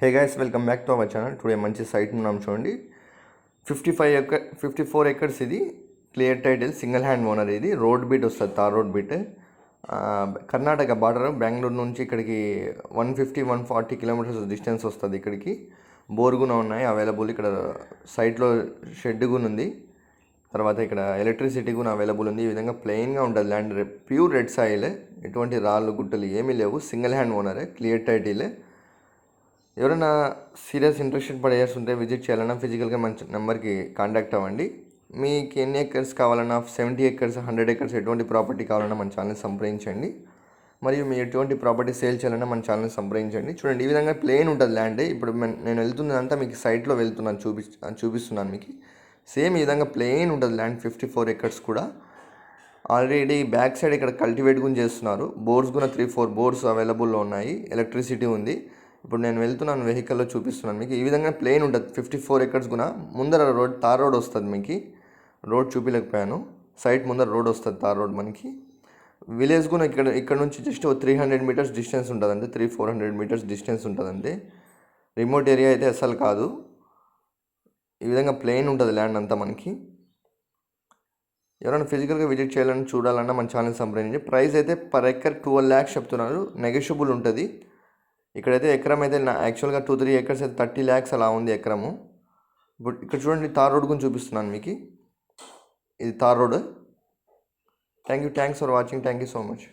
Hey guys, welcome back to our channel. Today మంచి site ఉన్నాం చూడండి. 54 ఎకర్స్ ఇది. Clear title, single hand owner. ఇది రోడ్ బిట్ వస్తుంది, tar road bit. Karnataka border, Bengaluru నుంచి ఇక్కడికి 140 కిలోమీటర్స్ డిస్టెన్స్ వస్తుంది. ఇక్కడికి బోర్ కూడా ఉన్నాయి అవైలబుల్. ఇక్కడ సైట్లో షెడ్ కూడా ఉంది. తర్వాత ఇక్కడ ఎలక్ట్రిసిటీ కూడా అవైలబుల్ ఉంది. ఈ విధంగా ప్లెయిన్గా ఉంటుంది ల్యాండ్. ప్యూర్ రెడ్ సాయిల్, ఎటువంటి రాళ్ళు గుట్టలు ఏమీ లేవు. సింగిల్ హ్యాండ్ ఓనరే, క్లియర్ టైటిల్. ఎవరైనా సీరియస్ ఇంట్రెస్టెడ్ పడేయర్స్ ఉంటే విజిట్ చేయాలన్నా ఫిజికల్గా మంచి నెంబర్కి కాంటాక్ట్ అవ్వండి. మీకు ఎన్ని ఎకర్స్ కావాలన్నా, 70 ఎకర్స్, 100 ఎకర్స్, ఎటువంటి ప్రాపర్టీ కావాలన్నా మన ఛానల్ సంప్రదించండి. మరియు మీ ఎటువంటి ప్రాపర్టీ సేల్ చేయాలన్నా మన ఛానల్ సంప్రదించండి. చూడండి, ఈ విధంగా ప్లేన్ ఉంటుంది ల్యాండ్. ఇప్పుడు నేను వెళ్తున్నదంతా మీకు సైట్లో వెళ్తున్నాను, చూపిస్తున్నాను మీకు. సేమ్ ఈ విధంగా ప్లేన్ ఉంటుంది ల్యాండ్. 54 ఎకర్స్ కూడా. ఆల్రెడీ బ్యాక్ సైడ్ ఇక్కడ కల్టివేట్ కూడా చేస్తున్నారు. బోర్స్ కూడా 3-4 బోర్స్ అవైలబుల్లో ఉన్నాయి. ఎలక్ట్రిసిటీ ఉంది. ఇప్పుడు నేను వెళ్తున్నాను, వెహికల్లో చూపిస్తున్నాను మీకు. ఈ విధంగా ప్లేన్ ఉంటుంది 54 ఎకర్స్ కూడా. ముందర రోడ్, తార్ రోడ్ వస్తుంది మీకు. రోడ్ చూపించలేకపోయాను. సైట్ ముందర రోడ్ వస్తుంది, తార్ రోడ్ మనకి. విలేజ్ కూడా ఇక్కడ నుంచి జస్ట్ 300 మీటర్స్ డిస్టెన్స్ ఉంటుందంటే, 300-400 మీటర్స్ డిస్టెన్స్ ఉంటుందంటే. రిమోట్ ఏరియా అయితే అసలు కాదు. ఈ విధంగా ప్లేన్ ఉంటుంది ల్యాండ్ అంతా మనకి. ఎవరైనా ఫిజికల్గా విజిట్ చేయాలని చూడాలన్నా మన ఛానల్ సంప్రదించి. ప్రైస్ అయితే పర్ ఎకర్ 12 lakhs చెప్తున్నారు. నెగోషియబుల్ ఉంటుంది. ఇక్కడైతే ఎకరం అయితే యాక్చువల్గా 2-3 ఎకర్స్ అయితే 30 lakhs అలా ఉంది ఎకరము. ఇప్పుడు ఇక్కడ చూడండి, తార్ రోడ్ గురించి చూపిస్తున్నాను మీకు. ఇది tar road. Thanks for watching. Thank you so much.